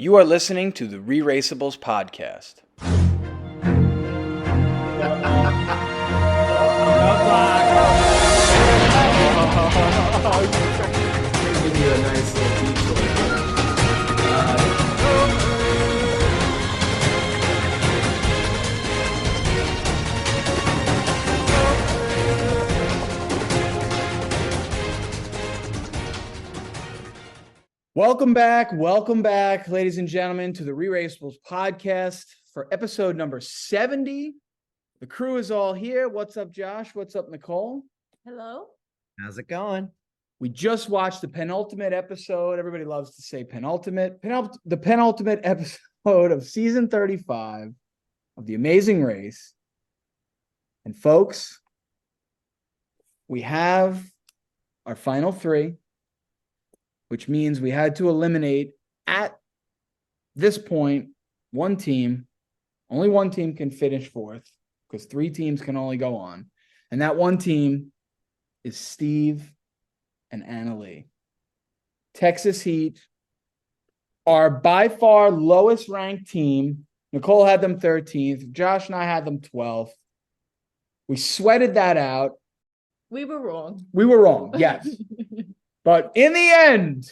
You are listening to the ReRACEables podcast. Give you a nice little detour. Welcome back, ladies and gentlemen, to the ReRACEables podcast for episode number 70. The crew is all here. What's up, Josh? What's up, Nicole? Hello. How's it going? We just watched the penultimate episode. Everybody loves to say penultimate. The penultimate episode of season 35 of The Amazing Race. And folks, we have our final three, which means we had to eliminate at this point one team. Only one team can finish fourth because three teams can only go on. And that one team is Steve and Anna Leigh. Texas Heat, our by far lowest ranked team. Nicole had them 13th. Josh and I had them 12th. We sweated that out. We were wrong. We were wrong, yes. But in the end,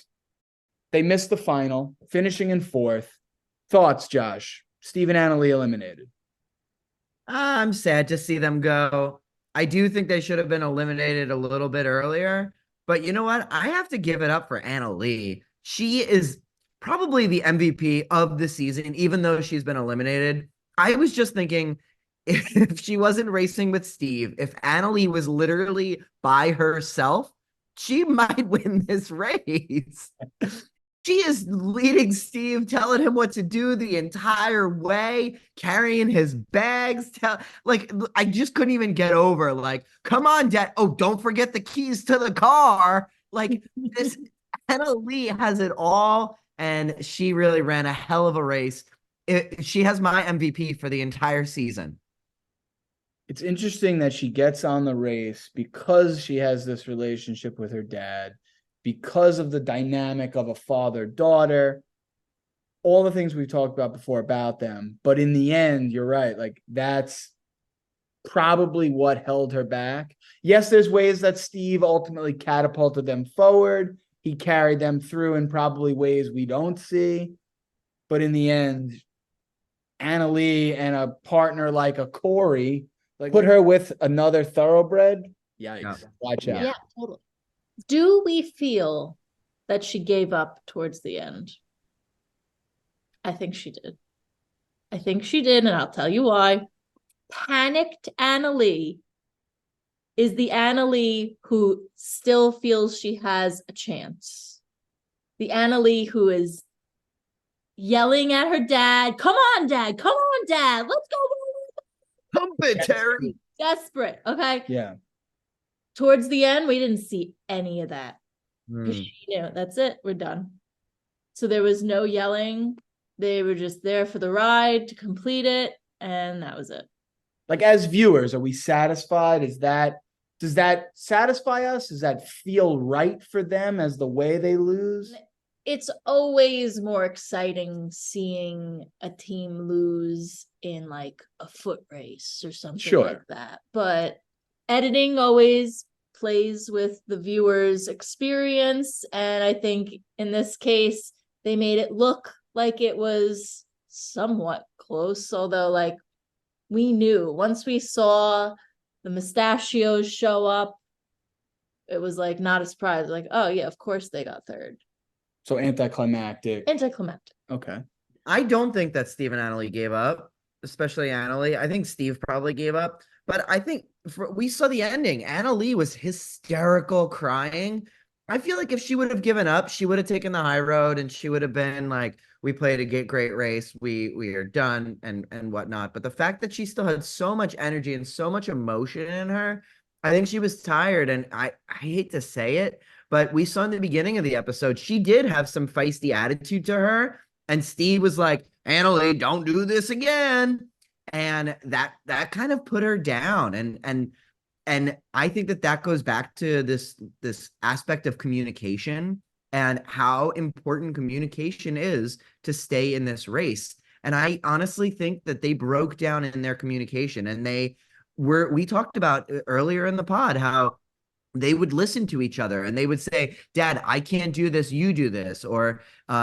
they missed the final, finishing in fourth. Thoughts, Josh? Steve and Anna Leigh eliminated. I'm sad to see them go. I do think they should have been eliminated a little bit earlier. But you know what? I have to give it up for Anna Leigh. She is probably the MVP of the season, even though she's been eliminated. I was just thinking, if she wasn't racing with Steve, if Anna Leigh was literally by herself, she might win this race. She is leading Steve, telling him what to do the entire way, carrying his bags. I just couldn't even get over. Like, come on, Dad. Oh, don't forget the keys to the car. Like, this Anna Leigh has it all, and she really ran a hell of a race. She has my MVP for the entire season. It's interesting that she gets on the race because she has this relationship with her dad, because of the dynamic of a father-daughter, all the things we've talked about before about them. But in the end, you're right. Like, that's probably what held her back. Yes, there's ways that Steve ultimately catapulted them forward. He carried them through in probably ways we don't see. But in the end, Anna Leigh and a partner like a Corey, put her with another thoroughbred. Yikes. Yeah. Watch out. Yeah, totally. Do we feel that she gave up towards the end? I think she did. And I'll tell you why. Panicked Anna Leigh is the Anna Leigh who still feels she has a chance. The Anna Leigh who is yelling at her dad, come on, Dad, let's go. Pump it, Terry. Desperate, okay? Yeah. Towards the end, we didn't see any of that. Hmm. She knew, that's it, we're done. So there was no yelling. They were just there for the ride to complete it, and that was it. Like, as viewers, are we satisfied? Does that satisfy us? Does that feel right for them as the way they lose? It's always more exciting seeing a team lose in like a foot race or something like that. But editing always plays with the viewer's experience. And I think in this case, they made it look like it was somewhat close. Although, like, we knew once we saw the mustachios show up, it was like not a surprise. Like, oh yeah, of course they got third. So anticlimactic. Okay. I don't think that Steve and Anna Leigh gave up, especially Anna Leigh. I think Steve probably gave up. But I think we saw the ending. Anna Leigh was hysterical crying. I feel like if she would have given up, she would have taken the high road and she would have been like, we played a great race. We are done and whatnot. But the fact that she still had so much energy and so much emotion in her, I think she was tired. And I hate to say it, but we saw in the beginning of the episode, she did have some feisty attitude to her. And Steve was like, Anna Leigh, don't do this again. And that kind of put her down. And I think that goes back to this aspect of communication and how important communication is to stay in this race. And I honestly think that they broke down in their communication, and we talked about earlier in the pod how they would listen to each other and they would say, Dad, I can't do this, you do this. Or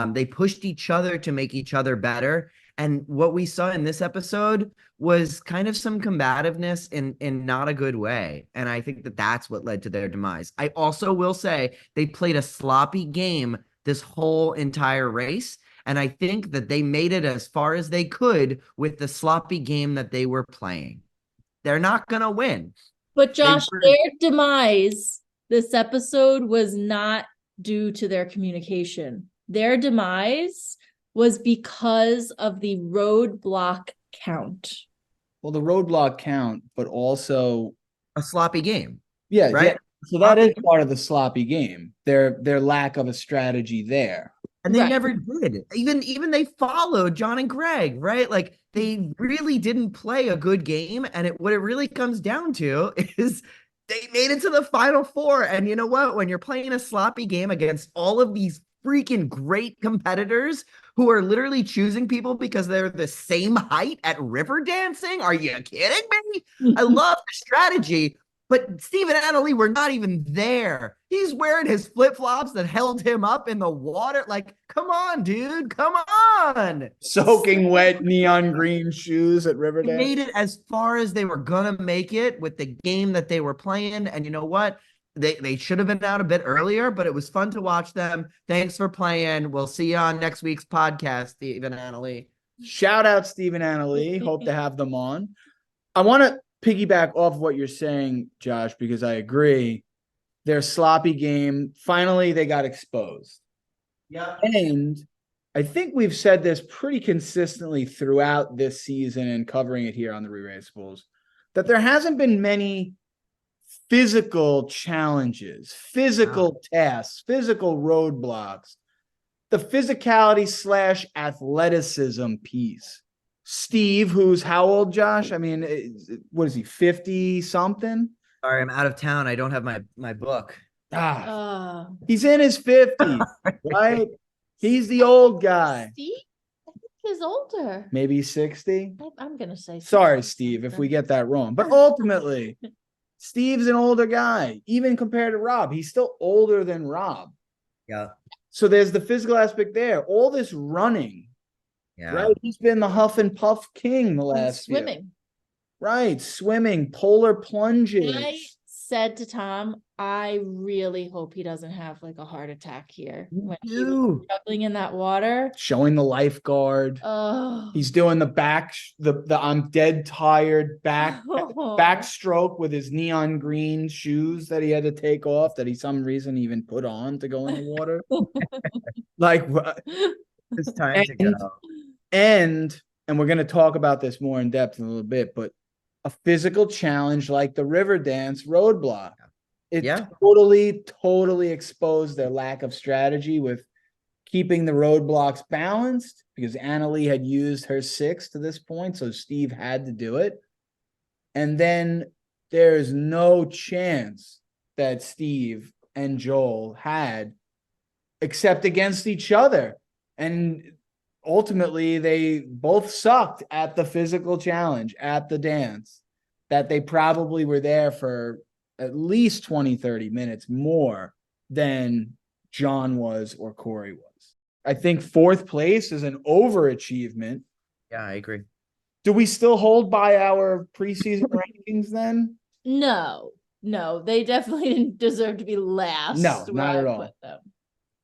they pushed each other to make each other better. And what we saw in this episode was kind of some combativeness in not a good way. And I think that that's what led to their demise. I also will say they played a sloppy game this whole entire race. And I think that they made it as far as they could with the sloppy game that they were playing. They're not going to win. But Josh, their demise this episode was not due to their communication. Their demise was because of the roadblock count. Well, the roadblock count, but also a sloppy game. Yeah, right. Yeah. So that is part of the sloppy game. Their lack of a strategy there. And they never did. Even they followed John and Greg, right? Like they really didn't play a good game. And what it really comes down to is they made it to the final four. And you know what? When you're playing a sloppy game against all of these freaking great competitors who are literally choosing people because they're the same height at Riverdancing, are you kidding me? I love the strategy. But Steve and Annalee were not even there. He's wearing his flip-flops that held him up in the water. Like, come on, dude. Come on. Soaking wet neon green shoes at Riverdance. They made it as far as they were going to make it with the game that they were playing. And you know what? They should have been out a bit earlier, but it was fun to watch them. Thanks for playing. We'll see you on next week's podcast, Steve and Annalee. Shout out Steve and Annalee. Hope to have them on. I want to piggyback off what you're saying, Josh, because I agree. Their sloppy game, finally they got exposed. Yeah. And I think we've said this pretty consistently throughout this season and covering it here on the ReRACEables, that there hasn't been many physical challenges, physical tasks, physical roadblocks, the physicality / athleticism piece. Steve, who's how old, Josh? I mean, what is he, 50 something? Sorry, I'm out of town. I don't have my book. He's in his 50s, right? He's the old guy. Steve? I think he's older. Maybe 60? I'm going to say. Sorry, Steve, if we get that wrong. But ultimately, Steve's an older guy, even compared to Rob. He's still older than Rob. Yeah. So there's the physical aspect there. All this running. Yeah. Right. He's been the huff and puff king the last swimming. Year. Right. Swimming, polar plunges. I said to Tom, I really hope he doesn't have like a heart attack here when he was struggling in that water. Showing the lifeguard. Oh. He's doing the I'm dead tired backstroke with his neon green shoes that he had to take off that he some reason even put on to go in the water. Like what? It's time to go. And we're going to talk about this more in depth in a little bit, but a physical challenge like the Riverdance roadblock. It totally exposed their lack of strategy with keeping the roadblocks balanced because Annalee had used her 6 to this point, so Steve had to do it. And then there's no chance that Steve and Joel had except against each other. And ultimately, they both sucked at the physical challenge, at the dance, that they probably were there for at least 20, 30 minutes more than John was or Corey was. I think 4th place is an overachievement. Yeah, I agree. Do we still hold by our preseason rankings then? No, they definitely didn't deserve to be last. No, not at all.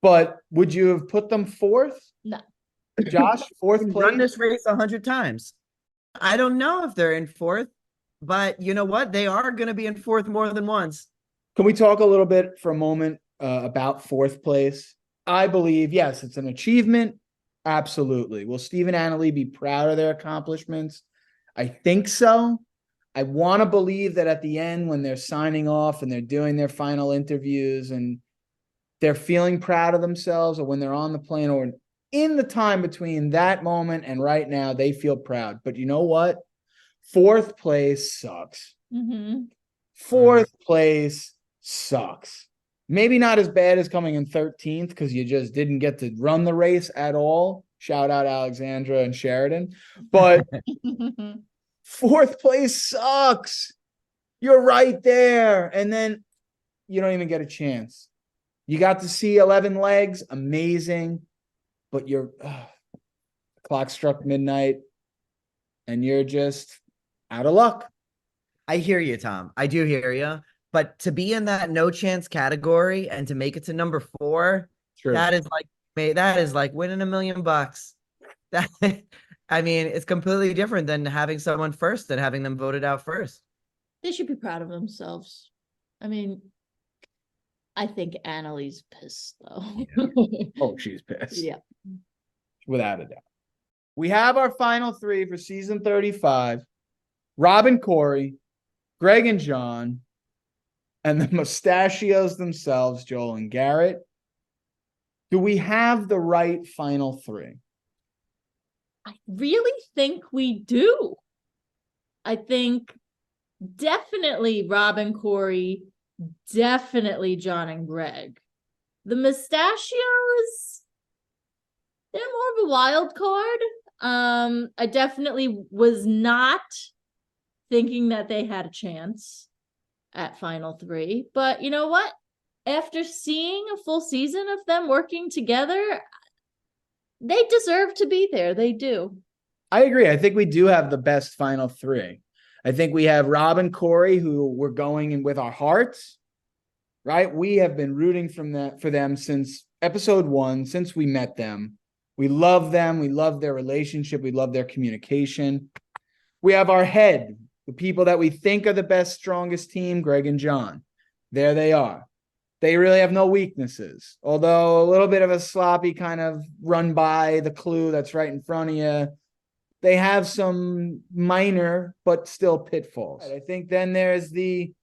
But would you have put them 4th? No. Josh, 4th place? Run this race 100 times. I don't know if they're in 4th, but you know what? They are going to be in 4th more than once. Can we talk a little bit for a moment about 4th place? I believe, yes, it's an achievement. Absolutely. Will Steve and Annalee be proud of their accomplishments? I think so. I want to believe that at the end when they're signing off and they're doing their final interviews and they're feeling proud of themselves, or when they're on the plane or in the time between that moment and right now, they feel proud. But you know what? 4th place sucks. Mm-hmm. 4th place sucks. Maybe not as bad as coming in 13th because you just didn't get to run the race at all. Shout out Alexandra and Sheridan. But 4th place sucks. You're right there. And then you don't even get a chance. You got to see 11 legs. Amazing. But clock struck midnight and you're just out of luck. I hear you, Tom. I do hear you. But to be in that no chance category and to make it to number 4, True. that is like winning $1 million. That, I mean, it's completely different than having someone first and having them voted out first. They should be proud of themselves. I mean, I think Annalie's pissed though. Yeah. Oh, she's pissed. Yeah. Without a doubt. We have our final 3 for season 35. Rob and Corey, Greg and John, and the mustachios themselves, Joel and Garrett. Do we have the right final 3? I really think we do. I think definitely Rob and Corey, definitely John and Greg. The mustachios, they're more of a wild card. I definitely was not thinking that they had a chance at final 3. But you know what? After seeing a full season of them working together, they deserve to be there. They do. I agree. I think we do have the best final 3. I think we have Rob and Corey, who we're going in with our hearts, right? We have been rooting for them since episode 1, since we met them. We love them. We love their relationship. We love their communication. We have our head, the people that we think are the best, strongest team, Greg and John. There they are. They really have no weaknesses, although a little bit of a sloppy kind of run by the clue that's right in front of you. They have some minor but still pitfalls. I think then there's the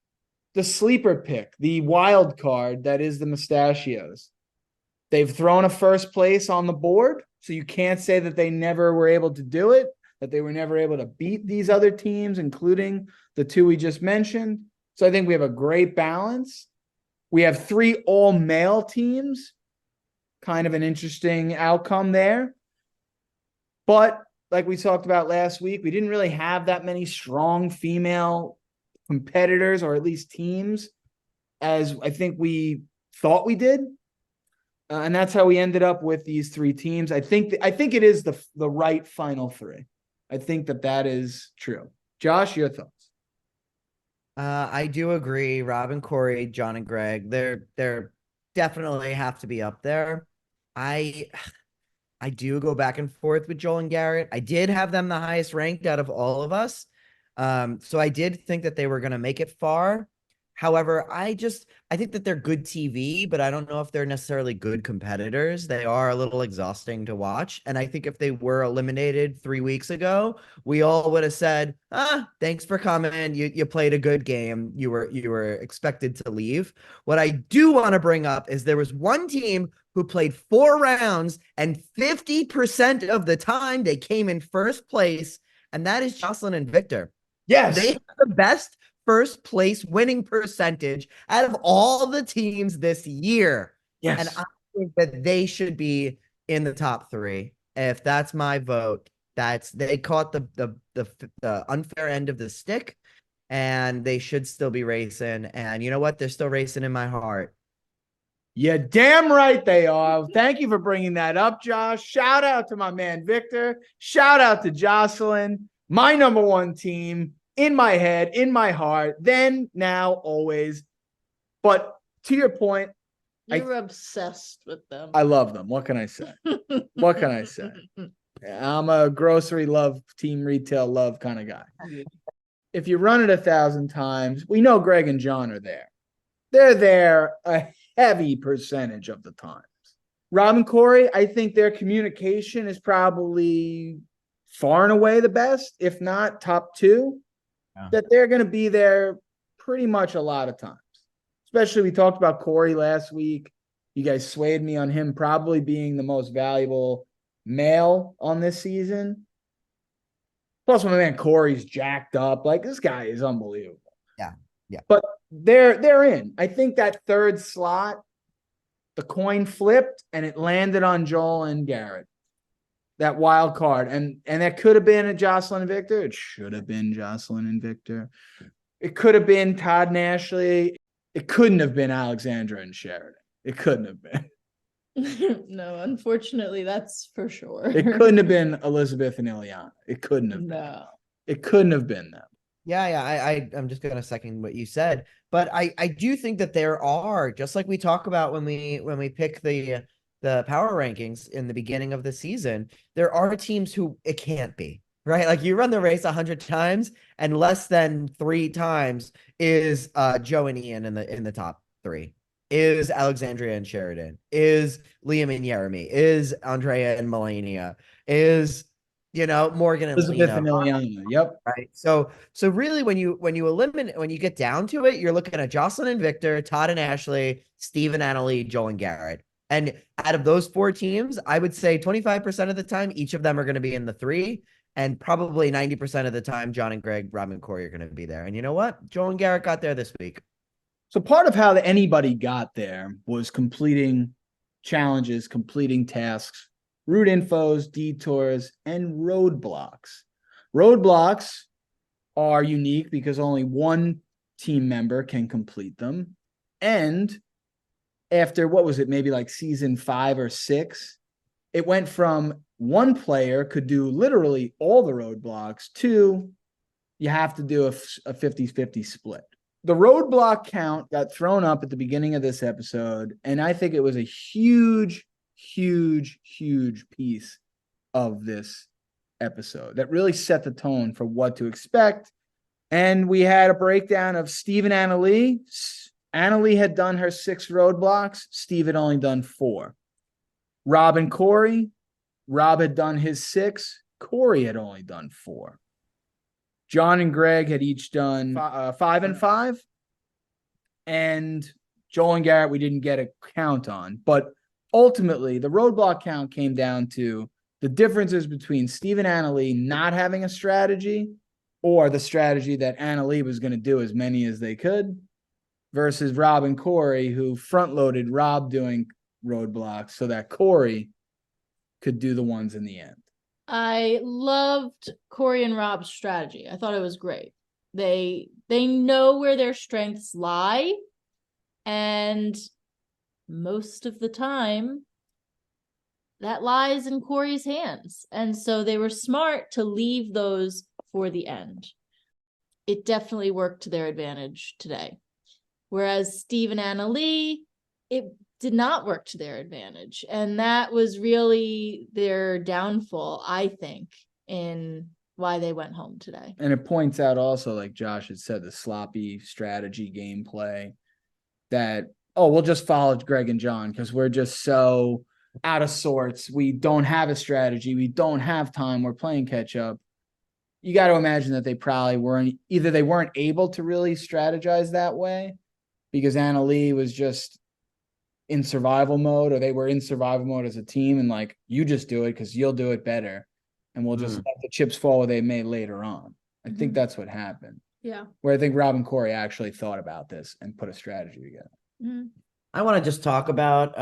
sleeper pick, the wild card that is the mustachios. They've thrown a first place on the board, so you can't say that they never were able to do it, that they were never able to beat these other teams, including the 2 we just mentioned. So I think we have a great balance. We have 3 all-male teams, kind of an interesting outcome there. But like we talked about last week, we didn't really have that many strong female competitors, or at least teams, as I think we thought we did. And that's how we ended up with these 3 teams. I think it is the right final 3. I think that is true. Josh, your thoughts? I do agree. Rob and Corey, John and Greg, they're definitely have to be up there. I do go back and forth with Joel and Garrett. I did have them the highest ranked out of all of us. So I did think that they were going to make it far. However, I think that they're good TV, but I don't know if they're necessarily good competitors. They are a little exhausting to watch. And I think if they were eliminated 3 weeks ago, we all would have said, thanks for coming. You played a good game. You were expected to leave. What I do want to bring up is there was one team who played 4 rounds and 50% of the time they came in first place. And that is Jocelyn and Victor. Yes. They have the best first place winning percentage out of all the teams this year. Yes. And I think that they should be in the top 3. If that's my vote, they caught the unfair end of the stick, and they should still be racing. And you know what? They're still racing in my heart. Yeah, damn right they are. Thank you for bringing that up, Josh. Shout out to my man, Victor. Shout out to Jocelyn, my number 1 team. In my head, in my heart, then, now, always. But to your point, you're obsessed with them. I love them. What can I say? What can I say? I'm a grocery love, team retail love kind of guy. If you run it 1,000 times, we know Greg and John are there. They're there a heavy percentage of the times. Rob and Corey, I think their communication is probably far and away the best, if not top 2. That they're going to be there pretty much a lot of times. Especially, we talked about Corey last week. You guys swayed me on him probably being the most valuable male on this season. Plus, my man Corey's jacked up. Like, this guy is unbelievable. Yeah. But they're in. I think that third slot, the coin flipped and it landed on Joel and Garrett. That wild card. And that could have been a Jocelyn and Victor. It should have been Jocelyn and Victor. It could have been Todd and Ashley. It couldn't have been Alexandra and Sheridan. It couldn't have been. No, unfortunately, that's for sure. It couldn't have been Elizabeth and Ileana. It couldn't have been. No. It couldn't have been them. Yeah, I'm just gonna second what you said, but I do think that there are, just like we talk about when we pick the power rankings in the beginning of the season, there are teams who it can't be, right? Like you run the race 100 times and less than 3 times is Joe and Ian in the top 3. Is Alexandria and Sheridan, is Liam and Jeremy, is Andrea and Melania, is Morgan and Elizabeth Lena. and Ileana. Yep. Right. So really when you get down to it, you're looking at Jocelyn and Victor, Todd and Ashley, Steve and Annalie, Joel and Garrett. And out of those 4 teams, I would say 25% of the time, each of them are going to be in the 3. And probably 90% of the time, John and Greg, Rob and Corey are going to be there. And you know what? Joel and Garrett got there this week. So part of how anybody got there was completing challenges, completing tasks, route infos, detours, and roadblocks. Roadblocks are unique because only one team member can complete them. And after, what was it, maybe like season 5 or 6, it went from one player could do literally all the roadblocks to you have to do a 50-50 split. The roadblock count got thrown up at the beginning of this episode, and I think it was a huge piece of this episode that really set the tone for what to expect. And we had a breakdown of Steve and Annalie. Annalie had done her 6 roadblocks. Steve had only done 4. Rob and Corey. Rob had done his 6. Corey had only done 4. John and Greg had each done 5 and 5. And Joel and Garrett, we didn't get a count on. But ultimately, the roadblock count came down to the differences between Steve and Annalie not having a strategy, or the strategy that Annalie was going to do as many as they could, versus Rob and Corey, who front-loaded Rob doing roadblocks so that Corey could do the ones in the end. I loved Corey and Rob's strategy. I thought it was great. They know where their strengths lie, and most of the time that lies in Corey's hands. And so they were smart to leave those for the end. It definitely worked to their advantage today. Whereas Steve and Annalie, it did not work to their advantage. And that was really their downfall, I think, in why they went home today. And it points out also, like Josh had said, the sloppy strategy gameplay that, we'll just follow Greg and John because we're just so out of sorts. We don't have a strategy. We don't have time. We're playing catch up. You got to imagine that they probably weren't able to really strategize that way because Annalie was just in survival mode, or they were in survival mode as a team, and like, you just do it because you'll do it better, and we'll just let the chips fall where they may later on. I think that's what happened. Yeah. Where I think Rob and Corey actually thought about this and put a strategy together. Mm-hmm. I want to just talk about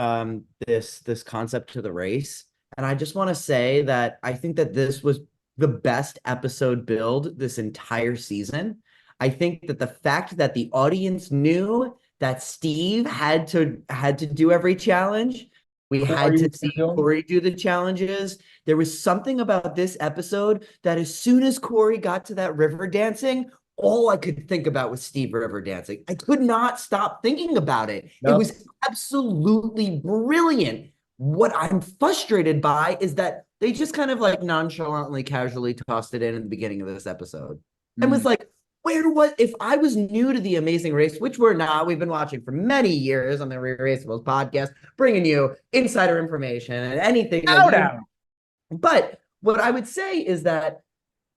this concept to the race, and I just want to say that I think that this was the best episode build this entire season. I think that the fact that the audience knew that Steve had to do every challenge. We had to see Corey do the challenges. There was something about this episode that as soon as Corey got to that river dancing, all I could think about was Steve river dancing. I could not stop thinking about it. It was absolutely brilliant. What I'm frustrated by is that they just kind of like nonchalantly, casually tossed it in the beginning of this episode. And was like, if I was new to The Amazing Race, which we're not, we've been watching for many years on the ReRACEables podcast, bringing you insider information and anything. But what I would say is that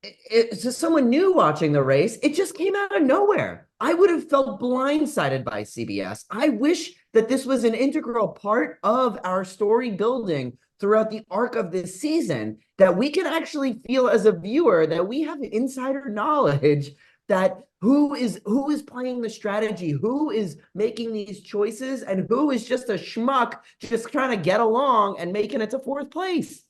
it's just someone new watching the race. It just came out of nowhere. I would have felt blindsided by CBS. I wish that this was an integral part of our story building throughout the arc of this season, that we can actually feel as a viewer that we have insider knowledge that who is playing the strategy, who is making these choices, and who is just a schmuck just trying to get along and making it to fourth place.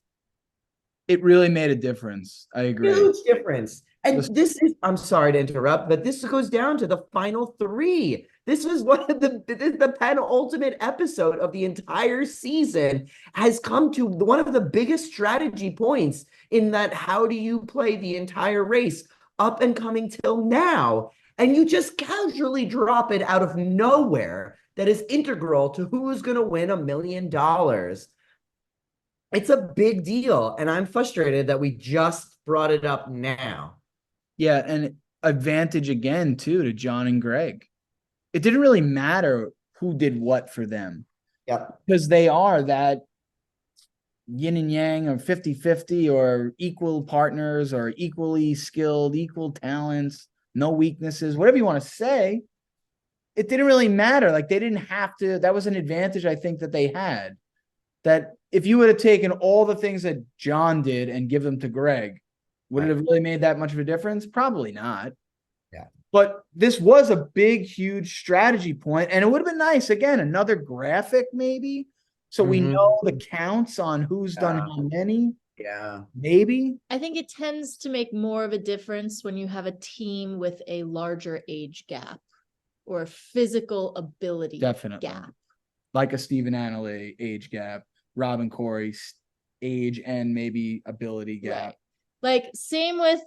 It really made a difference. I agree. Huge difference. And this is, I'm sorry to interrupt, but this goes down to the final three. This was one of the penultimate episode of the entire season, has come to one of the biggest strategy points in that how do you play the entire race up and coming till now? And you just casually drop it out of nowhere that is integral to who's going to win $1 million. It's a big deal, and I'm frustrated that we just brought it up now. Yeah, and advantage again too to John and Greg. It didn't really matter who did what for them. Yep. Because they are that yin and yang or 50-50 or equal partners or equally skilled, equal talents, no weaknesses, whatever you want to say. It didn't really matter. Like they didn't have to. That was an advantage I think that they had. That if you would have taken all the things that John did and give them to Greg, would it have really made that much of a difference? Probably not. Yeah. But this was a big, huge strategy point, and it would have been nice. Again, another graphic maybe, so we know the counts on who's done how many. Yeah. Maybe. I think it tends to make more of a difference when you have a team with a larger age gap or physical ability Definitely. gap. Like a Steve and Annalee age gap, Robin Corey's age and maybe ability gap. Right. Like same with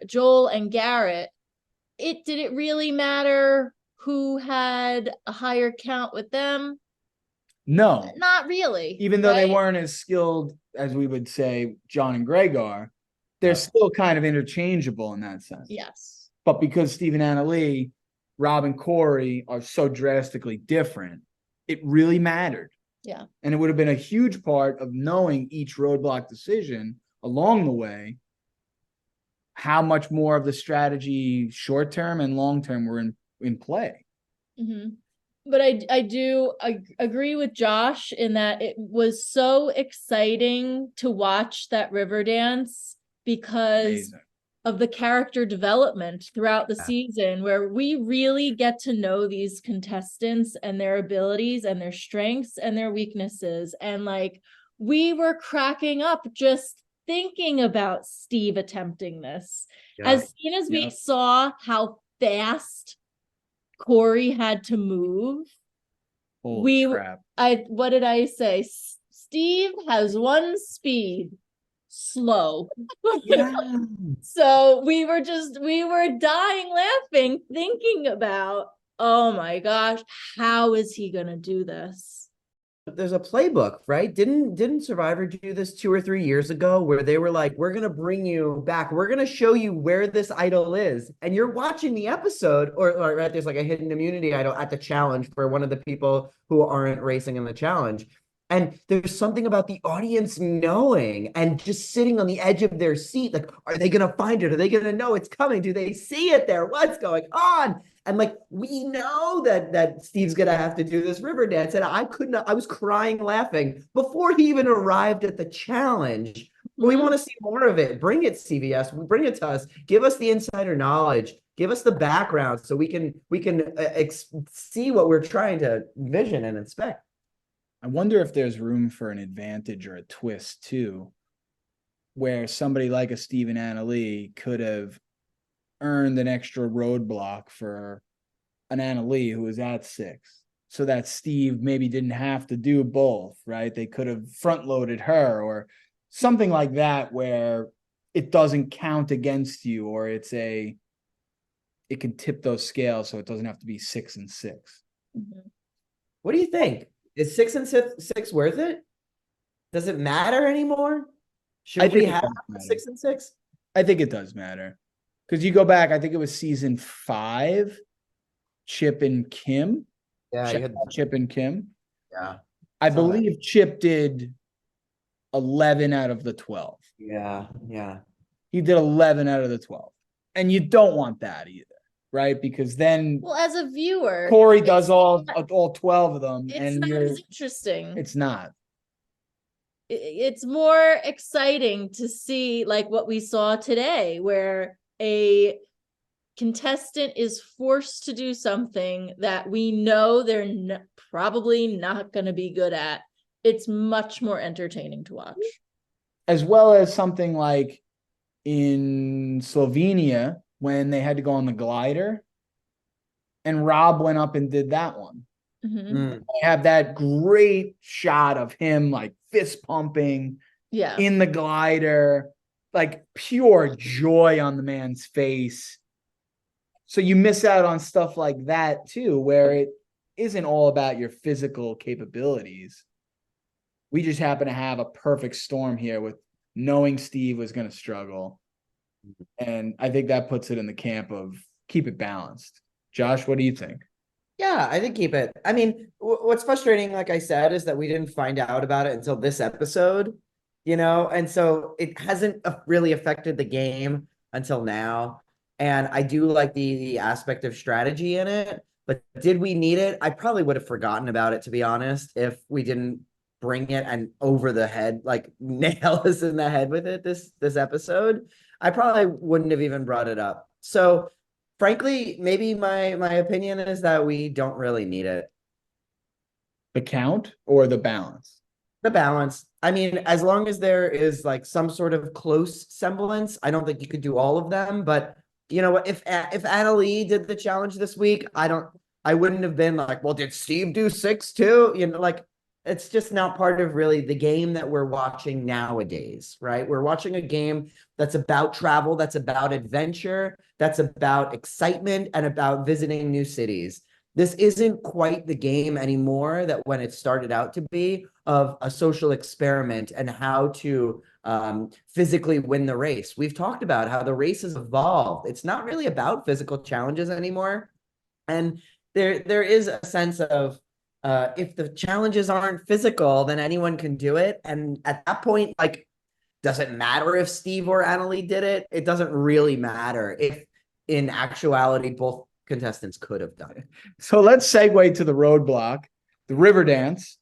Joel and Garrett. Did it really matter who had a higher count with them? No. Not really. Even though they weren't as skilled as we would say John and Greg are, they're still kind of interchangeable in that sense. Yes. But because Steve and Annalee, Rob and Corey are so drastically different, it really mattered. Yeah. And it would have been a huge part of knowing each roadblock decision along the way, how much more of the strategy short term and long term were in play. Mm-hmm. But I do agree with Josh in that it was so exciting to watch that Riverdance because of the character development throughout the season, where we really get to know these contestants and their abilities and their strengths and their weaknesses. And like, we were cracking up just thinking about Steve attempting this. As soon as we saw how fast Corey had to move, what did I say? Steve has one speed, slow. So we were dying laughing, thinking about, oh my gosh, how is he gonna do this? There's a playbook, right? Didn't Survivor do this 2 or 3 years ago where they were like, we're gonna bring you back, we're gonna show you where this idol is, and you're watching the episode, or right, there's like a hidden immunity idol at the challenge for one of the people who aren't racing in the challenge. And there's something about the audience knowing and just sitting on the edge of their seat. Like, are they going to find it? Are they going to know it's coming? Do they see it there? What's going on? And like, we know that Steve's going to have to do this Riverdance. And I was crying laughing before he even arrived at the challenge. We want to see more of it. Bring it, CBS. Bring it to us. Give us the insider knowledge. Give us the background so we can see what we're trying to vision and inspect. I wonder if there's room for an advantage or a twist too, where somebody like a Steve and Annalee could have earned an extra roadblock for an Annalee who was at 6, so that Steve maybe didn't have to do both, right? They could have front loaded her or something like that, where it doesn't count against you, or it can tip those scales so it doesn't have to be 6 and 6. Mm-hmm. What do you think? Is 6 and 6 worth it? Does it matter anymore? Should we have 6 and 6? I think it does matter. Because you go back, I think it was season 5, Chip and Kim. Yeah, Chip and Kim. Yeah. I believe Chip did 11 out of the 12. Yeah. He did 11 out of the 12. And you don't want that either, right? Because then, well, as a viewer, Corey does all 12 of them. It's not as interesting. It's not. It's more exciting to see like what we saw today, where a contestant is forced to do something that we know they're probably not going to be good at, it's much more entertaining to watch. As well as something like in Slovenia when they had to go on the glider and Rob went up and did that one. Mm-hmm. They have that great shot of him like fist pumping in the glider, like pure joy on the man's face. So you miss out on stuff like that too, where it isn't all about your physical capabilities. We just happen to have a perfect storm here with knowing Steve was going to struggle. And I think that puts it in the camp of keep it balanced. Josh, what do you think? Yeah, I think keep it. I mean, what's frustrating, like I said, is that we didn't find out about it until this episode, and so it hasn't really affected the game until now. And I do like the aspect of strategy in it, but did we need it? I probably would have forgotten about it, to be honest, if we didn't bring it and over the head, like nail us in the head with it this episode. I probably wouldn't have even brought it up. So frankly, maybe my opinion is that we don't really need it. The count or the balance? The balance. I mean, as long as there is like some sort of close semblance, I don't think you could do all of them. But you know what? If Anna Leigh did the challenge this week, I wouldn't have been like, well, did Steve do 6 too? Like it's just not part of really the game that we're watching nowadays, right? We're watching a game that's about travel, that's about adventure, that's about excitement, and about visiting new cities. This isn't quite the game anymore that when it started out to be, of a social experiment and how to physically win the race. We've talked about how the race has evolved. It's not really about physical challenges anymore. And there is a sense of if the challenges aren't physical, then anyone can do it. And at that point, like, does it matter if Steve or Anna Leigh did it? It doesn't really matter if in actuality, both contestants could have done it. So let's segue to the roadblock, the Riverdance,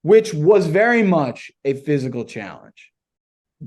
which was very much a physical challenge.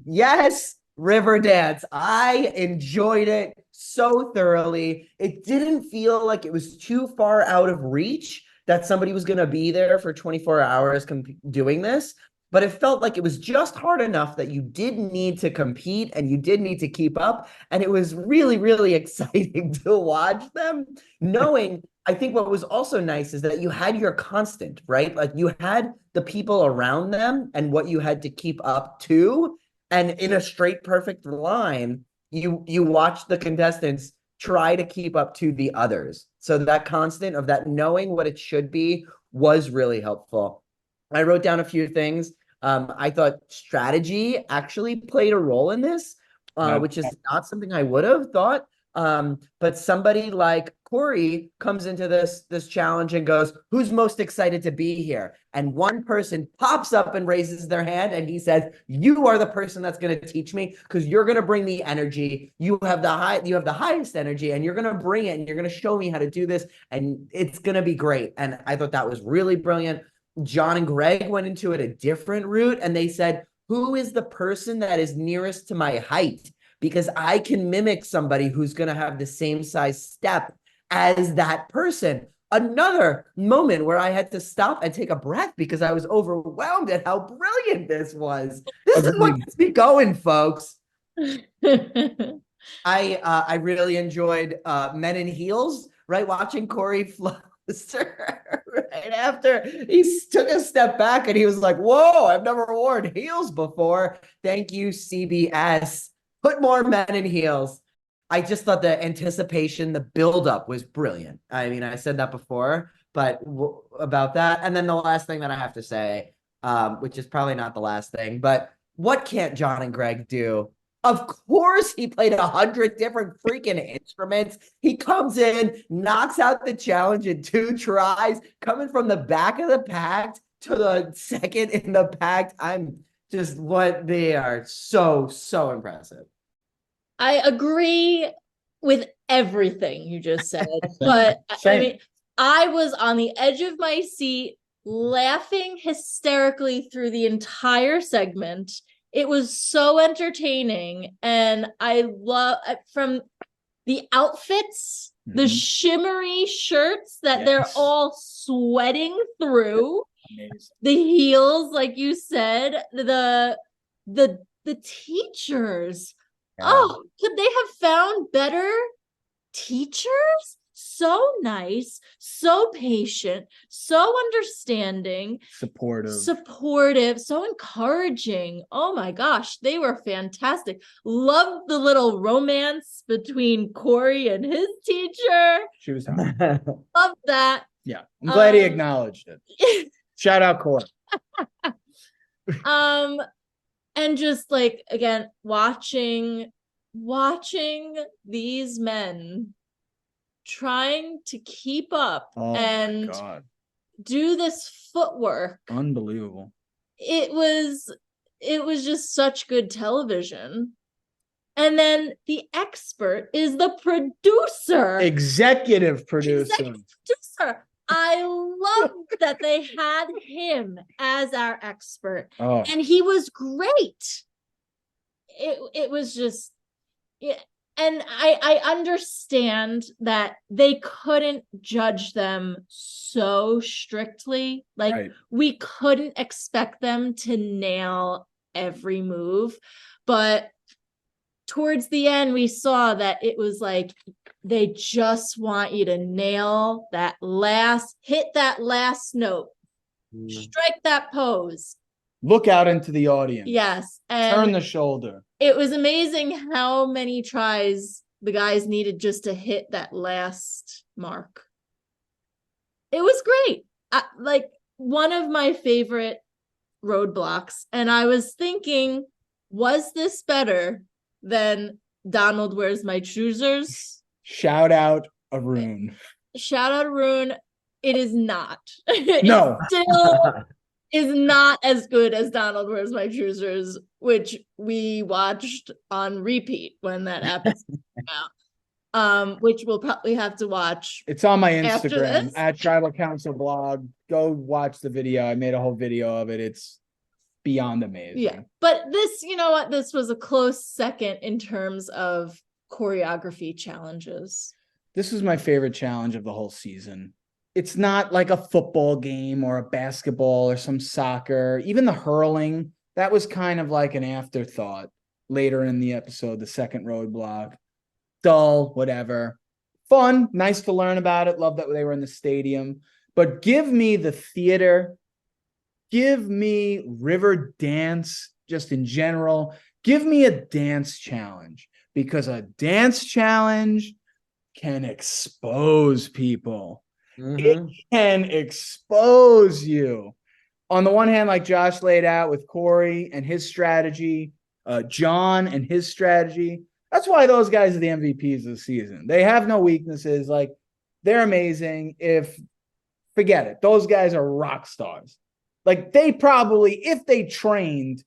Yes, Riverdance. I enjoyed it so thoroughly. It didn't feel like it was too far out of reach that somebody was going to be there for 24 hours doing this, but it felt like it was just hard enough that you did need to compete and you did need to keep up. And it was really, really exciting to watch them, knowing, I think what was also nice is that you had your constant, right? Like you had the people around them and what you had to keep up to. And in a straight, perfect line, you watch the contestants try to keep up to the others. So that constant of that knowing what it should be was really helpful. I wrote down a few things. I thought strategy actually played a role in this, which is not something I would have thought. But somebody like Corey comes into this challenge and goes, who's most excited to be here? And one person pops up and raises their hand and he says, you are the person that's going to teach me because you're going to bring the energy. You have the highest energy and you're going to bring it and you're going to show me how to do this. And it's going to be great. And I thought that was really brilliant. John and Greg went into it a different route and they said, who is the person that is nearest to my height? Because I can mimic somebody who's going to have the same size step as that person. Another moment where I had to stop and take a breath because I was overwhelmed at how brilliant this was. This is what gets me going, folks. I really enjoyed Men in Heels, right? Watching Corey Fluster right after he took a step back and he was like, whoa, I've never worn heels before. Thank you, CBS. Put more Men in Heels. I just thought the anticipation, the buildup was brilliant. I mean, I said that before, but about that. And then the last thing that I have to say, which is probably not the last thing, but what can't John and Greg do? Of course, he played 100 different freaking instruments. He comes in, knocks out the challenge in 2 tries, coming from the back of the pact to the second in the pact. I'm just what they are so impressive. I agree with everything you just said, but I mean, I was on the edge of my seat laughing hysterically through the entire segment. It was so entertaining. And I love from the outfits, the Mhm. shimmery shirts that they're Yes. all sweating through, Amazing. the heels, like you said, the teachers. Yeah. Oh, could they have found better teachers? So nice, so patient, so understanding, supportive, so encouraging. Oh my gosh, they were fantastic. Loved the little romance between Corey and his teacher. She was hot. Loved that. Yeah. I'm glad he acknowledged it. Shout out Corey. And just like, again, watching these men trying to keep up and do this footwork. Unbelievable. It was just such good television. And then the expert is the producer. Executive producer. I love that they had him as our expert. Oh. And he was great. It was just, yeah. And I understand that they couldn't judge them so strictly. Like, we couldn't expect them to nail every move. But towards the end, we saw that it was like, they just want you to nail that hit that last note, strike that pose. Look out into the audience. Yes. And turn the shoulder. It was amazing how many tries the guys needed just to hit that last mark. It was great. Like, one of my favorite roadblocks. And I was thinking, was this better than Donald Where's My Choosers? Shout out Arun. Shout out Arun. It is not. No. It still is not as good as Donald Where's My Choosers, which we watched on repeat when that episode came out. Which we'll probably have to watch. It's on my Instagram at Tribal Council Blog. Go watch the video. I made a whole video of it. It's beyond amazing. Yeah. But this, you know what? This was a close second in terms of choreography challenges. This was my favorite challenge of the whole season. It's not like a football game or a basketball or some soccer. Even the hurling, that was kind of like an afterthought later in the episode, the second roadblock. Dull, whatever. Fun, nice to learn about it. Love that they were in the stadium. But give me the theater. Give me Riverdance just in general. Give me a dance challenge, because a dance challenge can expose people. It can expose you. On the one hand, like Josh laid out with Corey and his strategy, John and his strategy. That's why those guys are the MVPs of the season. They have no weaknesses. Like, they're amazing. Forget it. Those guys are rock stars. Like, they probably, if they trained,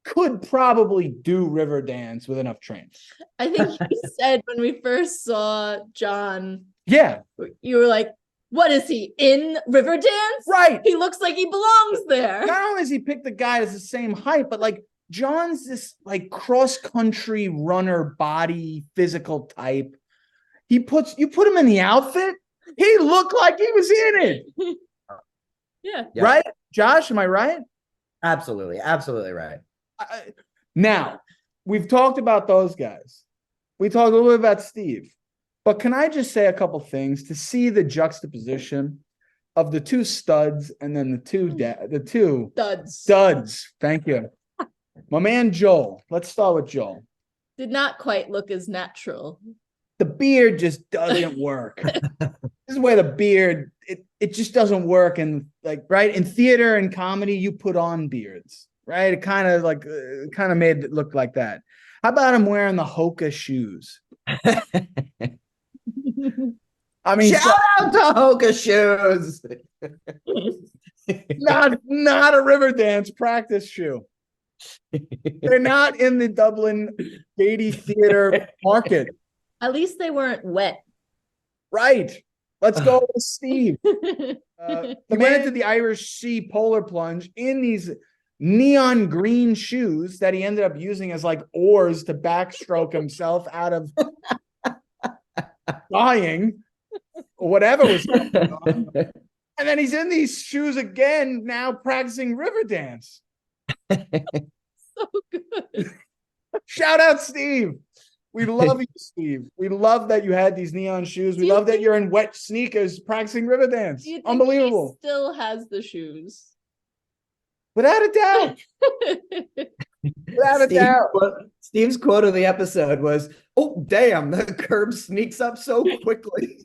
could probably do Riverdance with enough training. I think you said when we first saw John. Yeah. You were like, what is he, in Riverdance? Right. He looks like he belongs there. Not only has he picked the guy that's the same height, but like John's this like cross-country runner body physical type. You put him in the outfit, he looked like he was in it. Yeah. Right? Josh, am I right? Absolutely right. Now, we've talked about those guys. We talked a little bit about Steve. But can I just say a couple things to see the juxtaposition of the two studs and then the two studs. Thank you. My man Joel. Let's start with Joel. Did not quite look as natural. The beard just doesn't work. This is where the beard, it just doesn't work. And like, right, in theater and comedy, you put on beards, right? It kind of made it look like that. How about him wearing the Hoka shoes? I mean, shout out to Hoka shoes. not a Riverdance practice shoe. They're not in the Dublin Beatty Theater market. At least they weren't wet. Right. Let's go with Steve. He went into the Irish Sea polar plunge in these neon green shoes that he ended up using as like oars to backstroke himself out of dying, or whatever was going on. And then he's in these shoes again, now practicing Riverdance. So good. Shout out, Steve. We love you, Steve. We love that you had these neon shoes. We Do you love that think- you're in wet sneakers practicing Riverdance. Do you think Unbelievable. he still has the shoes? Without a doubt. Without a doubt. Steve's quote of the episode was, "Oh damn, the curb sneaks up so quickly."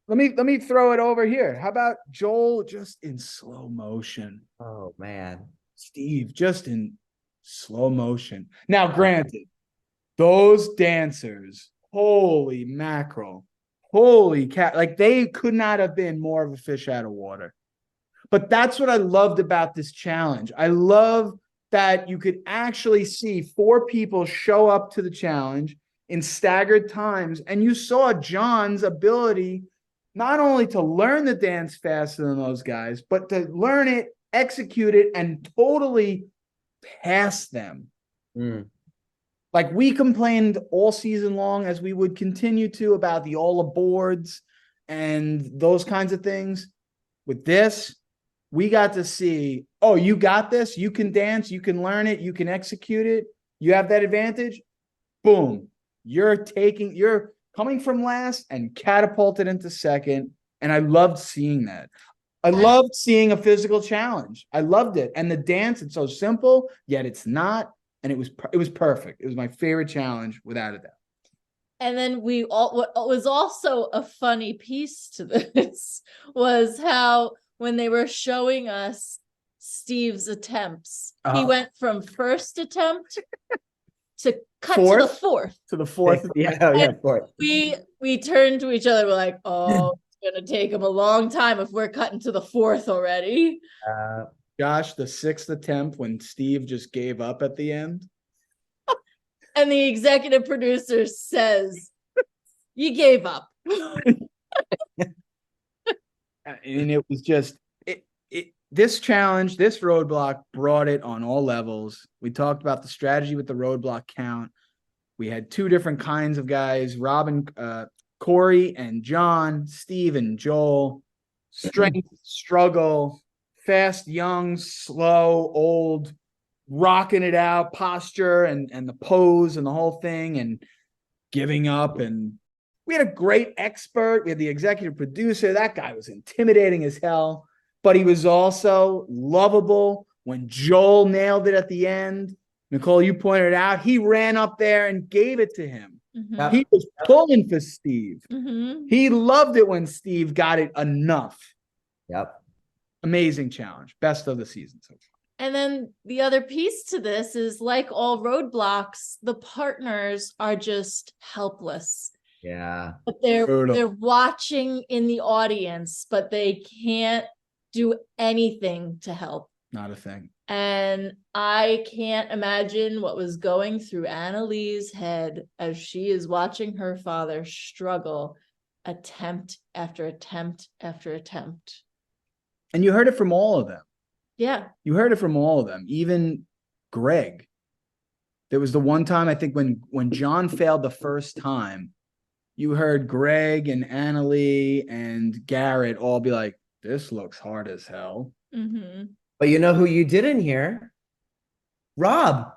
Let me throw it over here. How about Joel just in slow motion? Oh man. Steve just in slow motion. Now, granted, those dancers, holy mackerel, holy cat, like they could not have been more of a fish out of water. But that's what I loved about this challenge. I love that you could actually see 4 people show up to the challenge in staggered times, and you saw John's ability not only to learn the dance faster than those guys, but to learn it, execute it, and totally pass them. Like we complained all season long, as we would continue to, about the all aboards and those kinds of things. With this, we got to see, oh, you got this, you can dance, you can learn it, you can execute it, you have that advantage. Boom. You're coming from last and catapulted into second. And I loved seeing that. I loved seeing a physical challenge. I loved it. And the dance, it's so simple, yet it's not. And it was perfect. It was my favorite challenge, without a doubt. And then what was also a funny piece to this was how when they were showing us Steve's attempts, he went from first attempt to cut to the fourth. To the fourth. Yeah, fourth. We turned to each other. We're like, oh, it's gonna take him a long time if we're cutting to the fourth already. Josh, the 6th attempt when Steve just gave up at the end. And the executive producer says, you gave up. And it was just this challenge, this roadblock brought it on all levels. We talked about the strategy with the roadblock count. We had 2 different kinds of guys, Corey and John, Steve and Joel, strength, struggle, fast, young, slow, old, rocking it out, posture and the pose and the whole thing, and giving up. And we had a great expert. We had the executive producer. That guy was intimidating as hell, but he was also lovable. When Joel nailed it at the end, Nicole, you pointed out, he ran up there and gave it to him. Mhm. He was pulling for Steve. Mhm. He loved it when Steve got it enough. Yep. Amazing challenge. Best of the season so far. And then the other piece to this is, like all roadblocks, the partners are just helpless. Yeah. But Brutal. they're watching in the audience, but they can't do anything to help. Not a thing. And I can't imagine what was going through Annalee's head as she is watching her father struggle, attempt after attempt after attempt. And you heard it from all of them. Yeah. You heard it from all of them, even Greg. There was the one time, I think, when John failed the first time, you heard Greg and Annalee and Garrett all be like, this looks hard as hell. Mm-hmm. But you know who you didn't hear? Rob.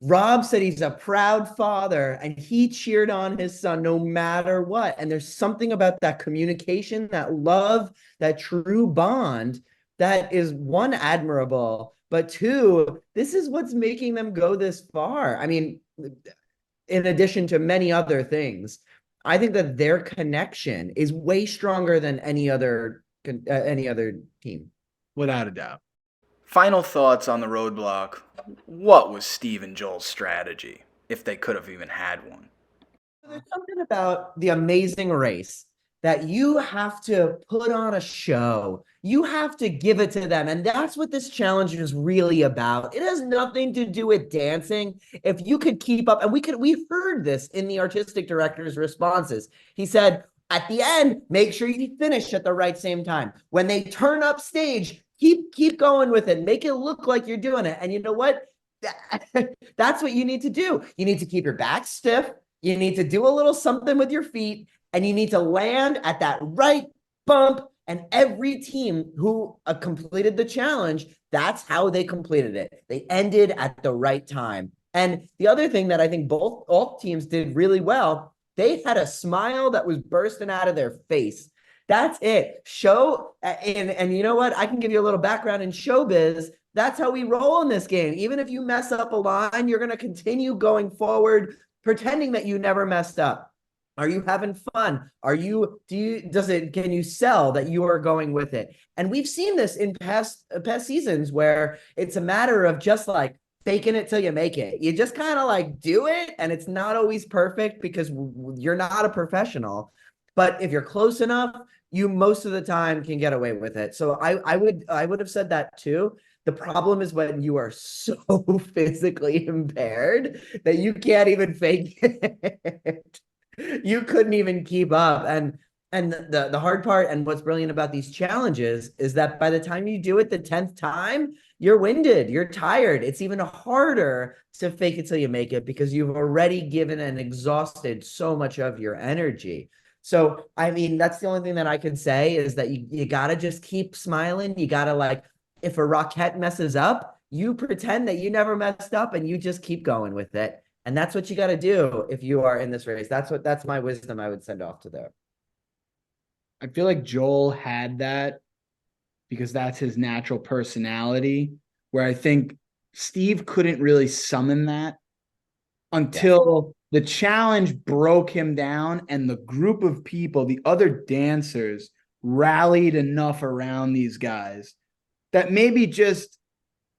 Rob said he's a proud father and he cheered on his son no matter what. And there's something about that communication, that love, that true bond that is, 1, admirable, but 2, this is what's making them go this far. I mean, in addition to many other things, I think that their connection is way stronger than any other team. Without a doubt. Final thoughts on the roadblock. What was Steve and Joel's strategy, if they could have even had one? There's something about The Amazing Race that you have to put on a show. You have to give it to them. And that's what this challenge is really about. It has nothing to do with dancing. If you could keep up, and we heard this in the artistic director's responses. He said, at the end, make sure you finish at the right same time. When they turn up stage, keep going with it. Make it look like you're doing it. And you know what? That's what you need to do. You need to keep your back stiff. You need to do a little something with your feet, and you need to land at that right bump. And every team who completed the challenge, that's how they completed it. They ended at the right time. And the other thing that I think all teams did really well, they had a smile that was bursting out of their face. That's it. And you know what? I can give you a little background in showbiz. That's how we roll in this game. Even if you mess up a line, you're going to continue going forward, pretending that you never messed up. Are you having fun? Can you sell that you are going with it? And we've seen this in past seasons where it's a matter of just like faking it till you make it. You just kind of like do it, and it's not always perfect because you're not a professional. But if you're close enough, you most of the time can get away with it. So I would have said that too. The problem is when you are so physically impaired that you can't even fake it. You couldn't even keep up. And the hard part and what's brilliant about these challenges is that by the time you do it the 10th time, you're winded, you're tired. It's even harder to fake it till you make it because you've already given and exhausted so much of your energy. So, I mean, that's the only thing that I can say is that you got to just keep smiling. You got to like, if a Rockette messes up, you pretend that you never messed up and you just keep going with it. And that's what you got to do if you are in this race. That's my wisdom I would send off to there. I feel like Joel had that because that's his natural personality, where I think Steve couldn't really summon that until the challenge broke him down and the group of people, the other dancers, rallied enough around these guys that maybe just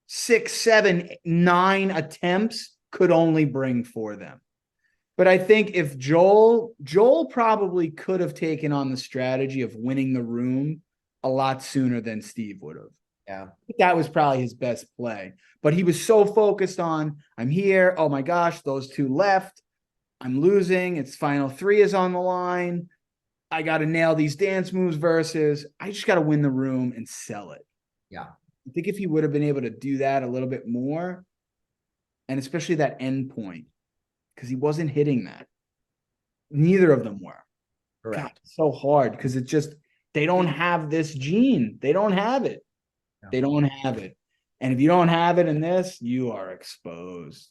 6, 7, 9 attempts could only bring for them. But I think if Joel probably could have taken on the strategy of winning the room a lot sooner than Steve would have. Yeah. That was probably his best play. But he was so focused on, I'm here. Oh my gosh, those 2 left. I'm losing. It's final 3 is on the line. I got to nail these dance moves versus I just got to win the room and sell it. Yeah. I think if he would have been able to do that a little bit more, and especially that end point, because he wasn't hitting that. Neither of them were. Correct. God, so hard because it just, they don't have this gene. They don't have it. No. They don't have it. And if you don't have it in this, you are exposed.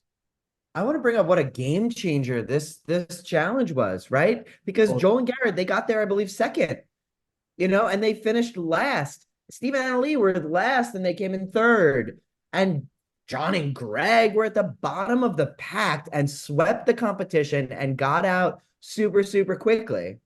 I want to bring up what a game changer this challenge was, right? Because Joel and Garrett, they got there, I believe, second, and they finished last. Steve and Leigh were last and they came in third. And John and Greg were at the bottom of the pack and swept the competition and got out super, super quickly.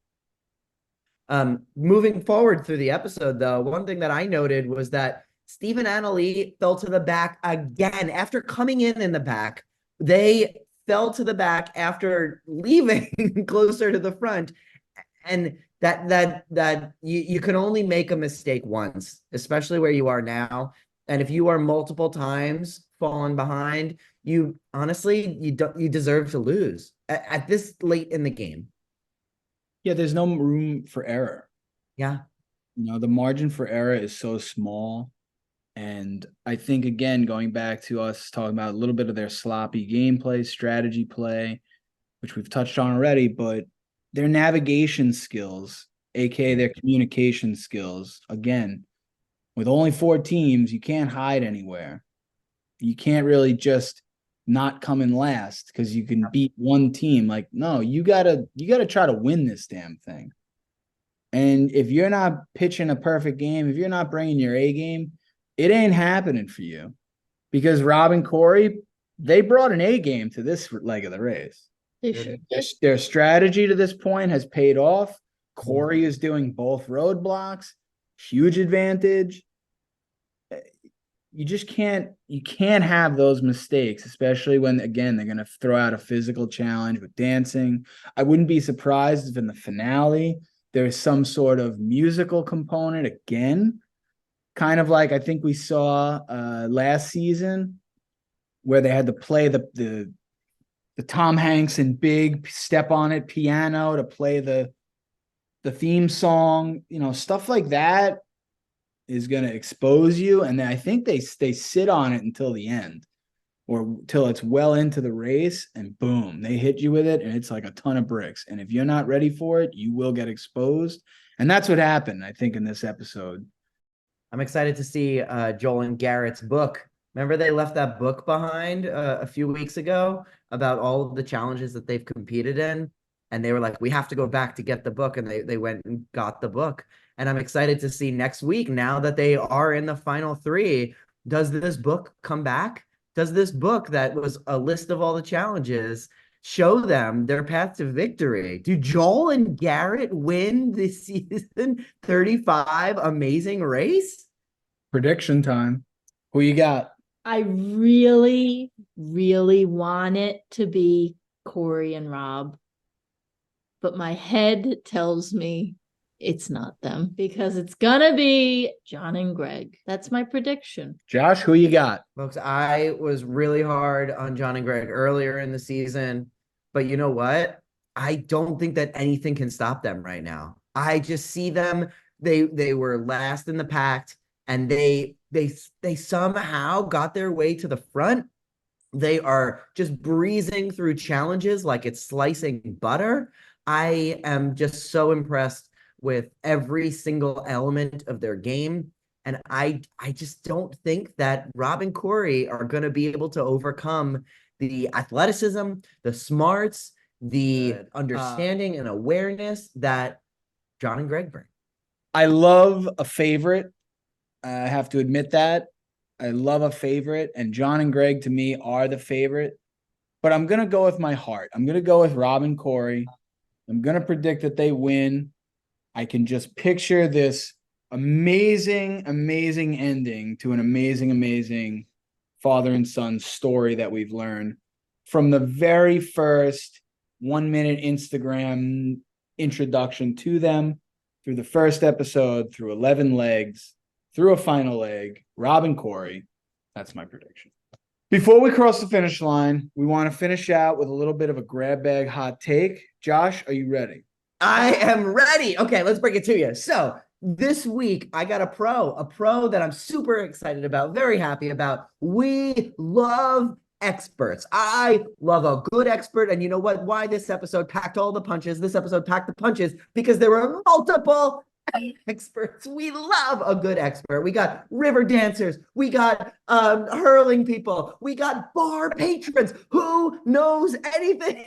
Moving forward through the episode, though, one thing that I noted was that Steve and Annalee fell to the back again. After coming in the back, they fell to the back after leaving closer to the front. And that you can only make a mistake once, especially where you are now. And if you are multiple times falling behind, you deserve to lose at this late in the game. Yeah, there's no room for error. Yeah. The margin for error is so small. And I think, again, going back to us talking about a little bit of their sloppy gameplay, strategy play, which we've touched on already, but their navigation skills, aka their communication skills, again, with only 4 teams, you can't hide anywhere. You can't really just not come in last because you can beat one team. Like, no, you gotta try to win this damn thing. And if you're not pitching a perfect game, if you're not bringing your A game, it ain't happening for you. Because Rob and Corey, they brought an A game to this leg of the race. Their strategy to this point has paid off. Corey is doing both roadblocks. Huge advantage. You just can't have those mistakes, especially when, again, they're going to throw out a physical challenge with dancing. I wouldn't be surprised if in the finale there's some sort of musical component again, kind of like I think we saw last season where they had to play the Tom Hanks and Big Step on It piano to play the theme song, stuff like that is going to expose you. And I think they sit on it until the end. or till it's well into the race, and boom, they hit you with it, and it's like a ton of bricks. And if you're not ready for it, you will get exposed. And that's what happened, I think, in this episode. I'm excited to see Joel and Garrett's book. Remember they left that book behind a few weeks ago about all of the challenges that they've competed in. And they were like, we have to go back to get the book. And they went and got the book. And I'm excited to see next week, now that they are in the final 3, does this book come back? Does this book that was a list of all the challenges show them their path to victory? Do Joel and Garrett win the season 35 amazing race? Prediction time. Who you got? I really, really want it to be Corey and Rob, but my head tells me it's not them, because it's gonna be John and Greg. That's my prediction. Josh, who you got? Folks, I was really hard on John and Greg earlier in the season, but you know what? I don't think that anything can stop them right now. I just see them. They were last in the pack, and they somehow got their way to the front. They are just breezing through challenges like it's slicing butter. I am just so impressed with every single element of their game. And I just don't think that Rob and Corey are going to be able to overcome the athleticism, the smarts, the understanding and awareness that John and Greg bring. I love a favorite. I have to admit that. I love a favorite, and John and Greg to me are the favorite. But I'm going to go with my heart. I'm going to go with Rob and Corey. I'm going to predict that they win. I can just picture this amazing, amazing ending to an amazing, amazing father and son story that we've learned from the very first 1-minute Instagram introduction to them, through the first episode, through 11 legs, through a final leg. Rob and Corey. That's my prediction. Before we cross the finish line, we want to finish out with a little bit of a grab bag hot take. Josh, are you ready? I am ready. Okay, let's break it to you. So this week, I got a pro that I'm super excited about, very happy about. We love experts. I love a good expert. And you know what? Why this episode packed all the punches? This episode packed the punches because there were multiple experts. We love a good expert. We got river dancers. We got hurling people. We got bar patrons. Who knows anything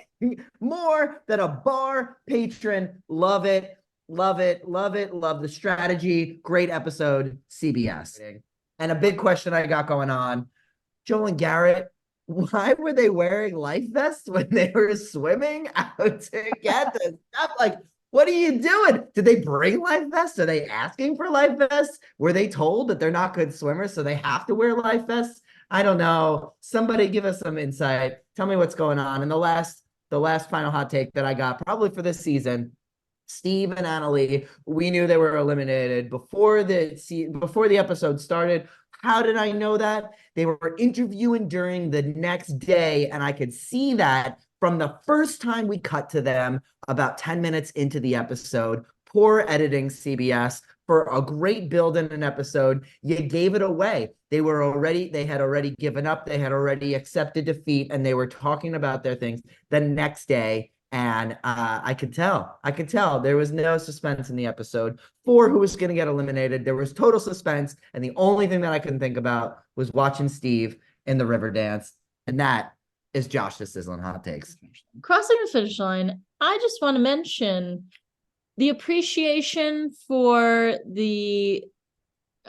more than a bar patron? Love it. Love it. Love it. Love the strategy. Great episode, CBS. And a big question I got going on, Joel and Garrett, why were they wearing life vests when they were swimming out to get this stuff? Like, what are you doing? Did they bring life vests? Are they asking for life vests? Were they told that they're not good swimmers, so they have to wear life vests? I don't know. Somebody give us some insight. Tell me what's going on. And the last final hot take that I got, probably for this season, Steve and Annalee, we knew they were eliminated before the episode started. How did I know that? They were interviewing during the next day, and I could see that from the first time we cut to them about 10 minutes into the episode. Poor editing, CBS, for a great build in an episode. You gave it away. They had already given up. They had already accepted defeat, and they were talking about their things the next day. And I could tell there was no suspense in the episode for who was going to get eliminated. There was total suspense. And the only thing that I couldn't think about was watching Steve in the Riverdance. And that is Josh's Sizzling Hot Takes. Crossing the finish line, I just want to mention the appreciation for the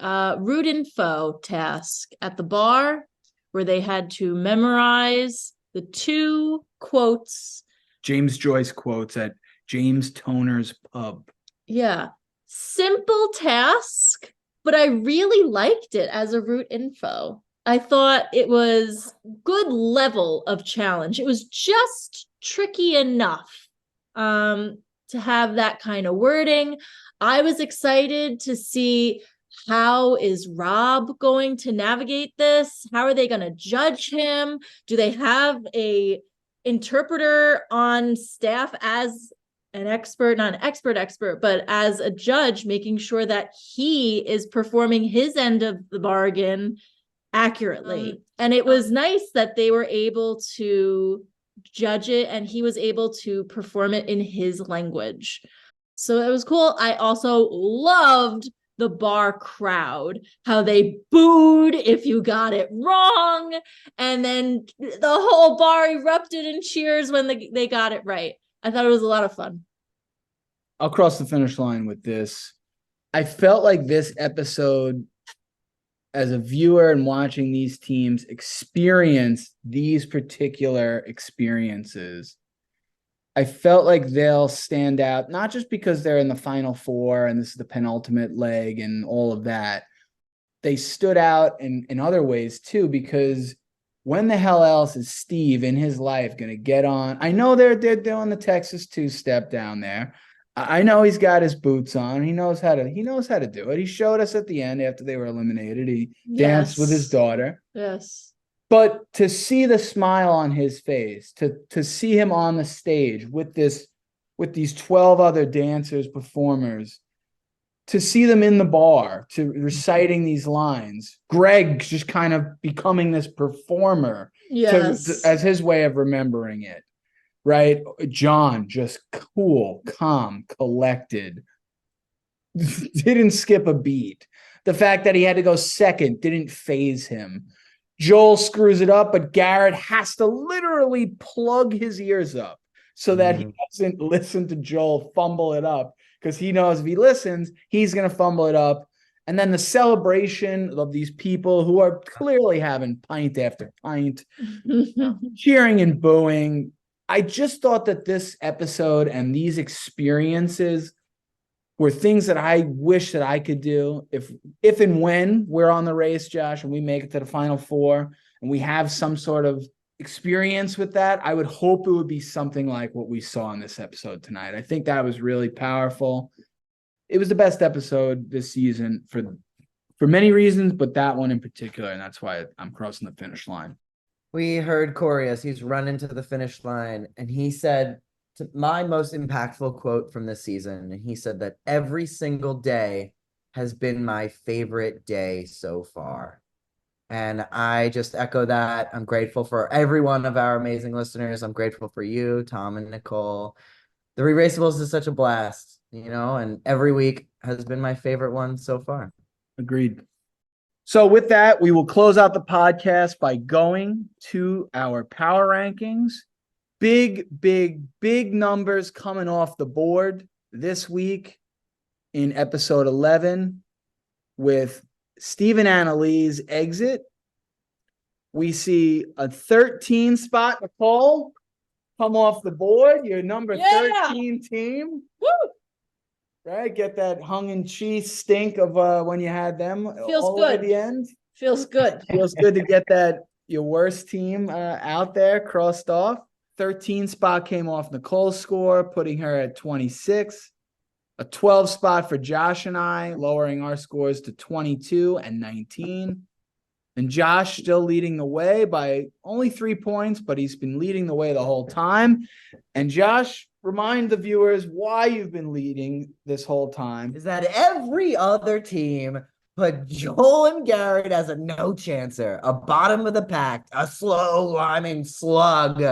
route info task at the bar, where they had to memorize the 2 quotes. James Joyce quotes at James Toner's pub. Yeah. Simple task, but I really liked it as a route info. I thought it was good level of challenge. It was just tricky enough to have that kind of wording. I was excited to see, how is Rob going to navigate this? How are they going to judge him? Do they have a interpreter on staff as an expert, not an expert, but as a judge, making sure that he is performing his end of the bargain accurately. And it was nice that they were able to judge it and he was able to perform it in his language. So it was cool. I also loved the bar crowd, how they booed if you got it wrong. And then the whole bar erupted in cheers when they got it right. I thought it was a lot of fun. I'll cross the finish line with this. I felt like this episode, as a viewer and watching these teams experience these particular experiences, I felt like they'll stand out, not just because they're in the final four and this is the penultimate leg and all of that. They stood out in other ways too, because when the hell else is Steve in his life going to get on? I know they're doing the Texas two-step down there. I know he's got his boots on. He knows how to do it. He showed us at the end after they were eliminated. He danced with his daughter. Yes. But to see the smile on his face, to see him on the stage with these 12 other dancers, performers, to see them in the bar, to reciting these lines, Greg just kind of becoming this performer as his way of remembering it, right? John just cool, calm, collected, didn't skip a beat. The fact that he had to go second didn't faze him. Joel screws it up, but Garrett has to literally plug his ears up so that he doesn't listen to Joel fumble it up, because he knows if he listens, he's going to fumble it up. And then the celebration of these people who are clearly having pint after pint, cheering and booing. I just thought that this episode and these experiences were things that I wish that I could do if and when we're on the race, Josh, and we make it to the final four and we have some sort of experience with that. I would hope it would be something like what we saw in this episode tonight. I think that was really powerful. It was the best episode this season for many reasons, but that one in particular, and that's why I'm crossing the finish line. We heard Corey as he's running to the finish line, and he said, my most impactful quote from this season, and he said that every single day has been my favorite day so far. And I just echo that. I'm grateful for every one of our amazing listeners. I'm grateful for you, Tom and Nicole. The ReRACEables is such a blast, and every week has been my favorite one so far. Agreed. So with that, we will close out the podcast by going to our power rankings. Big numbers coming off the board this week in episode 11 with Steve and Annalee's exit. We see a 13 spot, Nicole, come off the board. Your number 13 team. Woo! Right? Get that hung and cheese stink of when you had them Feels good at good. the end. Feels good. Feels good to get that your worst team out there crossed off. 13 spot came off Nicole's score, putting her at 26. A 12 spot for Josh and I, lowering our scores to 22 and 19. And Josh still leading the way by only 3 points, but he's been leading the way the whole time. And Josh, remind the viewers why you've been leading this whole time. Is that every other team put Joel and Garrett as a no-chancer, a bottom of the pack, a slow climbing slug.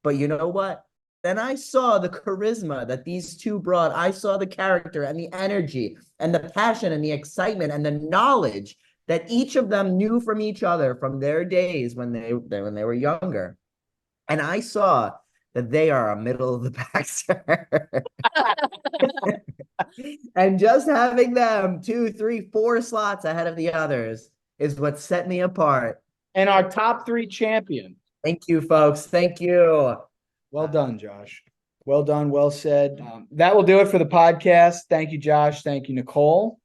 But you know what? Then I saw the charisma that these two brought. I saw the character and the energy and the passion and the excitement and the knowledge that each of them knew from each other from their days when they were younger. And I saw that they are a middle of the pack. And just having them 2, 3, 4 slots ahead of the others is what set me apart. And our top 3 champion. Thank you, folks. Thank you. Well done, Josh. Well done. Well said. That will do it for the podcast. Thank you, Josh. Thank you, Nicole.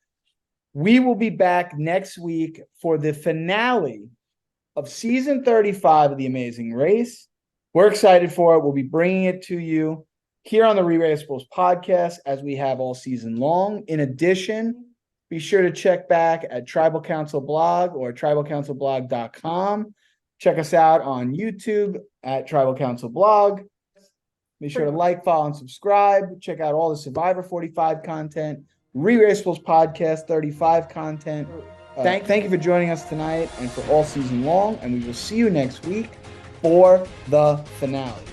We will be back next week for the finale of season 35 of The Amazing Race. We're excited for it. We'll be bringing it to you here on the ReRACEables podcast as we have all season long. In addition, be sure to check back at Tribal Council Blog or tribalcouncilblog.com. Check us out on YouTube at Tribal Council Blog. Be sure to like, follow, and subscribe. Check out all the Survivor 45 content, ReRACEables podcast 35 content, Thank you for joining us tonight and for all season long. And we will see you next week for the finale.